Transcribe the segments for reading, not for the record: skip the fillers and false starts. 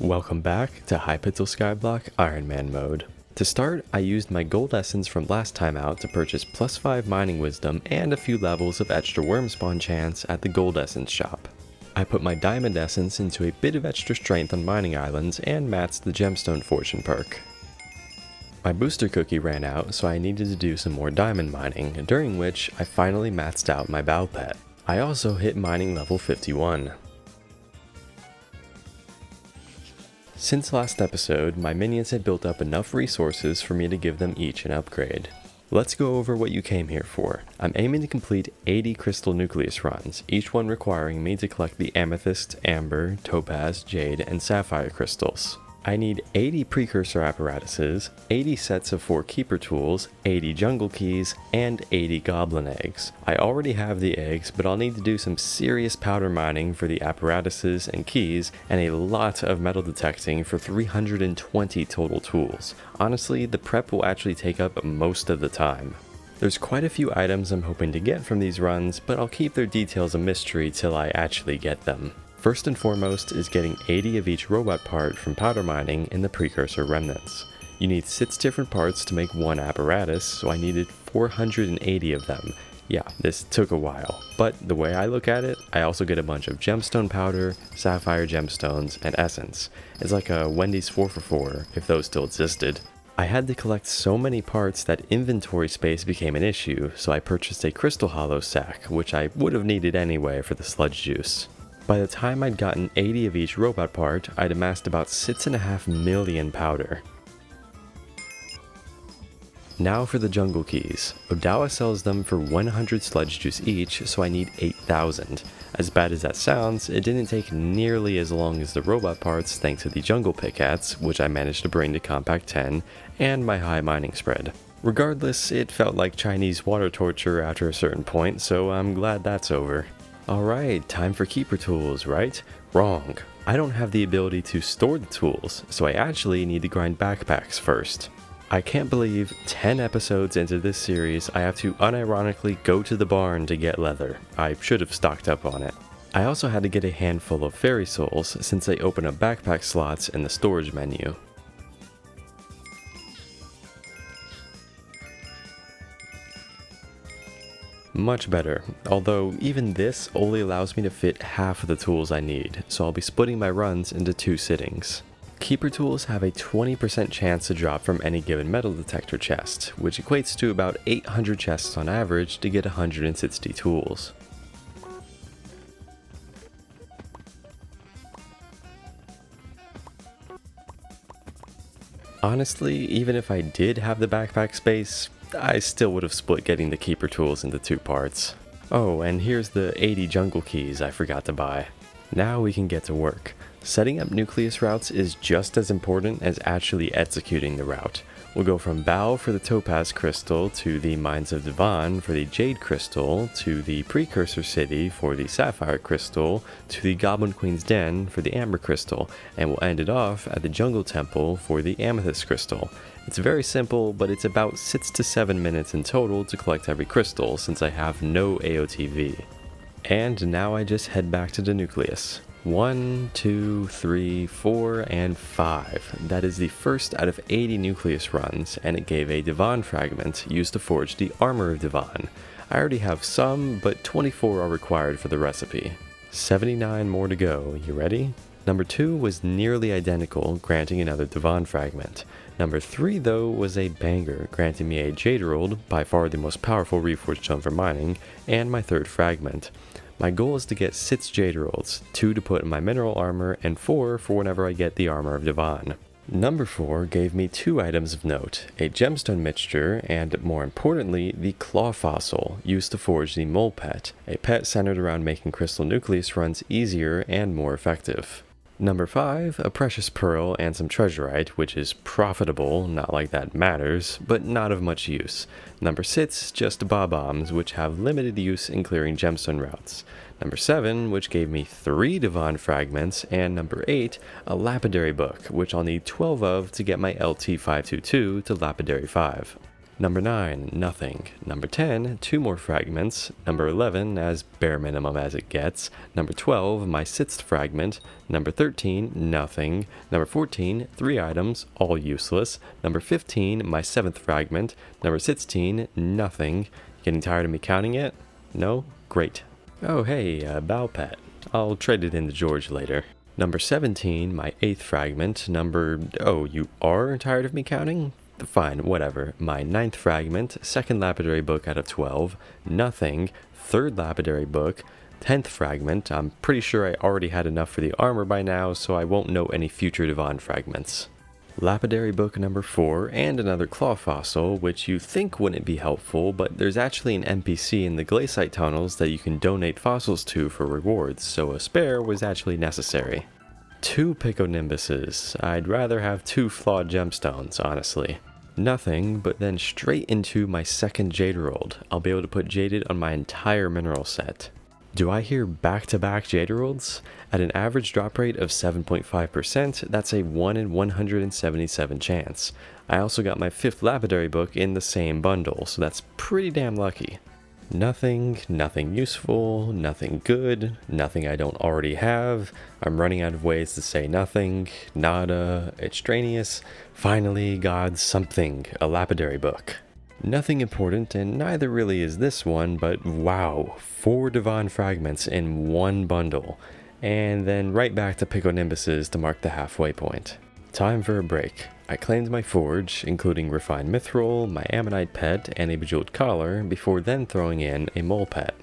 Welcome back to Hypixel Skyblock Ironman mode. To start, I used my gold essence from last time out to purchase +5 mining wisdom and a few levels of extra worm spawn chance at the gold essence shop. I put my diamond essence into a bit of extra strength on mining islands and maxed the gemstone fortune perk. My booster cookie ran out, so I needed to do some more diamond mining, during which I finally maxed out my bow pet. I also hit mining level 51. Since last episode, my minions had built up enough resources for me to give them each an upgrade. Let's go over what you came here for. I'm aiming to complete 80 crystal nucleus runs, each one requiring me to collect the amethyst, amber, topaz, jade, and sapphire crystals. I need 80 precursor apparatuses, 80 sets of 4 keeper tools, 80 jungle keys, and 80 goblin eggs. I already have the eggs, but I'll need to do some serious powder mining for the apparatuses and keys, and a lot of metal detecting for 320 total tools. Honestly, the prep will actually take up most of the time. There's quite a few items I'm hoping to get from these runs, but I'll keep their details a mystery till I actually get them. First and foremost is getting 80 of each robot part from powder mining in the precursor remnants. You need 6 different parts to make one apparatus, so I needed 480 of them. Yeah, this took a while, but the way I look at it, I also get a bunch of gemstone powder, sapphire gemstones, and essence. It's like a Wendy's 4 for 4, if those still existed. I had to collect so many parts that inventory space became an issue, so I purchased a crystal hollow sack, which I would have needed anyway for the sludge juice. By the time I'd gotten 80 of each robot part, I'd amassed about 6.5 million powder. Now for the jungle keys. Odawa sells them for 100 sludge juice each, so I need 8,000. As bad as that sounds, it didn't take nearly as long as the robot parts thanks to the jungle pickaxe, which I managed to bring to Compact 10, and my high mining spread. Regardless, it felt like Chinese water torture after a certain point, so I'm glad that's over. Alright, time for keeper tools, right? Wrong. I don't have the ability to store the tools, so I actually need to grind backpacks first. I can't believe 10 episodes into this series I have to unironically go to the barn to get leather. I should have stocked up on it. I also had to get a handful of fairy souls since they open up backpack slots in the storage menu. Much better, although even this only allows me to fit half of the tools I need, so I'll be splitting my runs into 2 sittings. Keeper tools have a 20% chance to drop from any given metal detector chest, which equates to about 800 chests on average to get 160 tools. Honestly, even if I did have the backpack space, I still would have split getting the keeper tools into 2 parts. Oh, and here's the 80 jungle keys I forgot to buy. Now we can get to work. Setting up Nucleus routes is just as important as actually executing the route. We'll go from Bow for the Topaz Crystal, to the Mines of Devon for the Jade Crystal, to the Precursor City for the Sapphire Crystal, to the Goblin Queen's Den for the Amber Crystal, and we'll end it off at the Jungle Temple for the Amethyst Crystal. It's very simple, but it's about 6 to 7 minutes in total to collect every crystal since I have no AOTV. And now I just head back to the Nucleus. 1, 2, 3, 4, and 5. That is the first out of 80 Nucleus runs, and it gave a Devon fragment used to forge the Armor of Devon. I already have some, but 24 are required for the recipe. 79 more to go, you ready? Number 2 was nearly identical, granting another Devon fragment. Number 3 though was a banger, granting me a Jade Emerald, by far the most powerful reforged stone for mining, and my 3rd fragment. My goal is to get 6 Jade Emeralds, 2 to put in my mineral armor, and 4 for whenever I get the Armor of Devon. Number 4 gave me 2 items of note, a gemstone mixture, and more importantly, the claw fossil, used to forge the mole pet, a pet centered around making crystal nucleus runs easier and more effective. Number 5, a precious pearl and some treasurite, which is profitable, not like that matters, but not of much use. Number 6, just bob-ombs, which have limited use in clearing gemstone routes. Number 7, which gave me 3 Devon fragments, and number 8, a lapidary book, which I'll need 12 of to get my LT522 to lapidary 5. Number 9, nothing. Number 10, 2 more fragments. Number 11, as bare minimum as it gets. Number 12, my 6th fragment. Number 13, nothing. Number 14, 3 items, all useless. Number 15, my 7th fragment. Number 16, nothing. Getting tired of me counting it? No? Great. Oh hey, Bow Pet. I'll trade it in to George later. Number 17, my 8th fragment. Oh, you are tired of me counting? Fine, whatever. My 9th fragment, 2nd lapidary book out of 12, nothing, 3rd lapidary book, 10th fragment. I'm pretty sure I already had enough for the armor by now, so I won't know any future Devon fragments. Lapidary book number 4, and another claw fossil, which you think wouldn't be helpful, but there's actually an NPC in the glaciate tunnels that you can donate fossils to for rewards, so a spare was actually necessary. 2 Picconimbuses. I'd rather have 2 flawed gemstones, honestly. Nothing, but then straight into my 2nd Jade Emerald. I'll be able to put Jaded on my entire mineral set. Do I hear back-to-back Jade Emeralds? At an average drop rate of 7.5%, that's a 1 in 177 chance. I also got my 5th lapidary book in the same bundle, so that's pretty damn lucky. Nothing useful, nothing good, nothing I don't already have. I'm running out of ways to say nothing, nada, extraneous. Finally, God, something, a lapidary book. Nothing important, and neither really is this one, but wow, 4 Devon fragments in one bundle. And then right back to Picconimbuses to mark the halfway point. Time for a break. I claimed my forge, including refined mithril, my ammonite pet, and a bejeweled collar, before then throwing in a mole pet.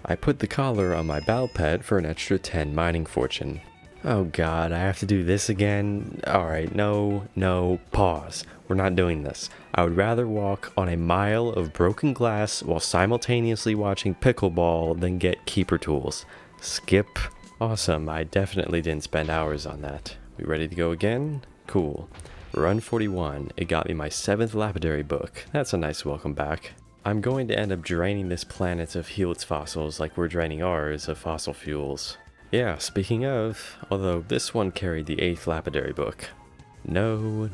I put the collar on my bow pet for an extra 10 mining fortune. Oh god, I have to do this again? Alright, no, pause. We're not doing this. I would rather walk on a mile of broken glass while simultaneously watching pickleball than get keeper tools. Skip. Awesome, I definitely didn't spend hours on that. We ready to go again? Cool. Run 41, it got me my 7th lapidary book. That's a nice welcome back. I'm going to end up draining this planet of Helix fossils like we're draining ours of fossil fuels. Yeah, speaking of, although this one carried the 8th lapidary book. No,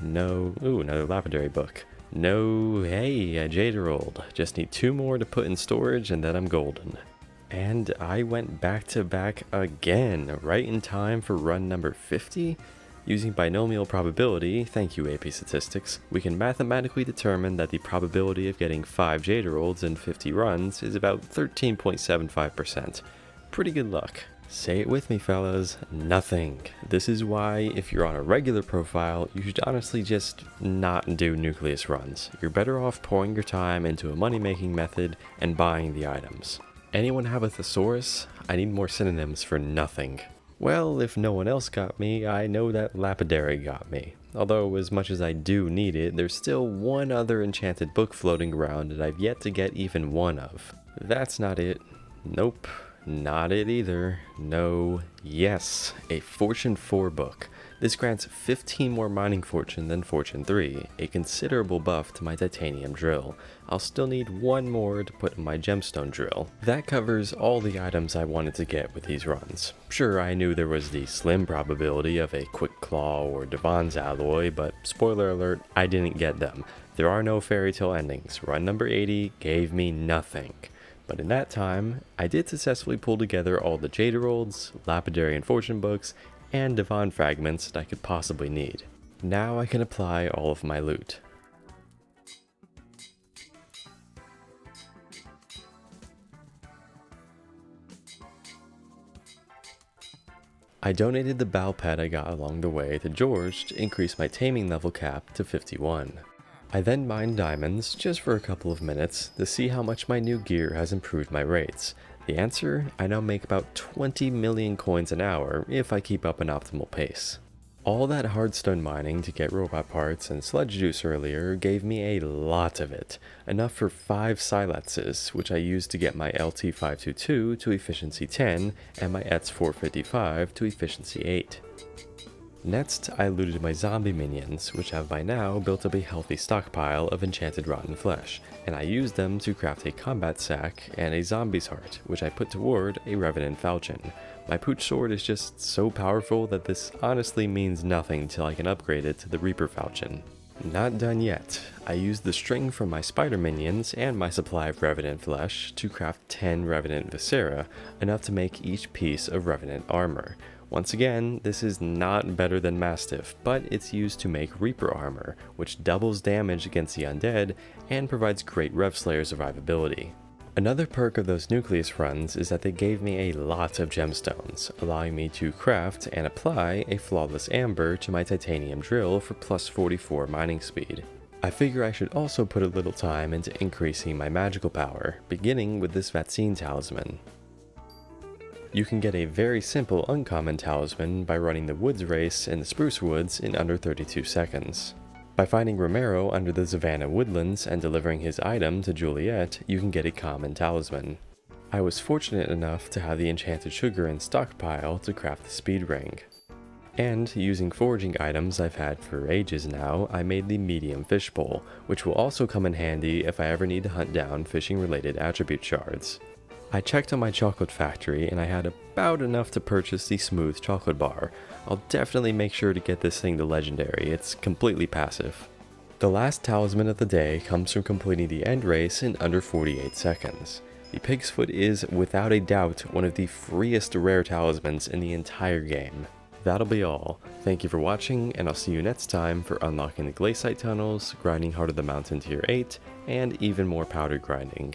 ooh, another lapidary book. No, hey, a Jade Emerald. Just need 2 more to put in storage and then I'm golden. And I went back to back again, right in time for run number 50? Using binomial probability, thank you AP Statistics, we can mathematically determine that the probability of getting 5 Jade Emeralds in 50 runs is about 13.75%. Pretty good luck. Say it with me, fellas, nothing. This is why, if you're on a regular profile, you should honestly just not do Nucleus runs. You're better off pouring your time into a money-making method and buying the items. Anyone have a thesaurus? I need more synonyms for nothing. Well, if no one else got me, I know that lapidary got me. Although, as much as I do need it, there's still one other enchanted book floating around that I've yet to get even one of. That's not it. Nope. Not it either. No. Yes. A Fortune 4 book. This grants 15 more mining fortune than Fortune 3, a considerable buff to my titanium drill. I'll still need 1 more to put in my gemstone drill. That covers all the items I wanted to get with these runs. Sure, I knew there was the slim probability of a Quick Claw or Devon's alloy, but spoiler alert, I didn't get them. There are no fairy tale endings. Run number 80 gave me nothing. But in that time, I did successfully pull together all the Jade Emeralds, Lapidary and Fortune books, and Devon fragments that I could possibly need. Now I can apply all of my loot. I donated the bow pad I got along the way to George to increase my taming level cap to 51. I then mined diamonds just for a couple of minutes to see how much my new gear has improved my rates. The answer? I now make about 20 million coins an hour if I keep up an optimal pace. All that hardstone mining to get robot parts and sludge juice earlier gave me a lot of it, enough for 5 siletzes, which I used to get my LT522 to efficiency 10 and my ETS455 to efficiency 8. Next, I looted my zombie minions, which have by now built up a healthy stockpile of enchanted rotten flesh, and I used them to craft a combat sack and a zombie's heart, which I put toward a revenant falchion. My pooch sword is just so powerful that this honestly means nothing till I can upgrade it to the Reaper falchion. Not done yet. I used the string from my spider minions and my supply of Revenant flesh to craft 10 Revenant Viscera, enough to make each piece of Revenant armor. Once again, this is not better than Mastiff, but it's used to make Reaper armor, which doubles damage against the undead and provides great Rev Slayer survivability. Another perk of those Nucleus runs is that they gave me a lot of gemstones, allowing me to craft and apply a flawless amber to my titanium drill for plus 44 mining speed. I figure I should also put a little time into increasing my magical power, beginning with this Vaccine talisman. You can get a very simple uncommon talisman by running the woods race in the spruce woods in under 32 seconds. By finding Romero under the Savannah woodlands and delivering his item to Juliet, you can get a common talisman. I was fortunate enough to have the enchanted sugar in stockpile to craft the speed ring. And using foraging items I've had for ages now, I made the medium fishbowl, which will also come in handy if I ever need to hunt down fishing related attribute shards. I checked on my chocolate factory and I had about enough to purchase the smooth chocolate bar. I'll definitely make sure to get this thing to legendary, it's completely passive. The last talisman of the day comes from completing the end race in under 48 seconds. The Pig's Foot is, without a doubt, one of the freest rare talismans in the entire game. That'll be all. Thank you for watching, and I'll see you next time for unlocking the Glaciite tunnels, grinding Heart of the Mountain Tier 8, and even more powder grinding.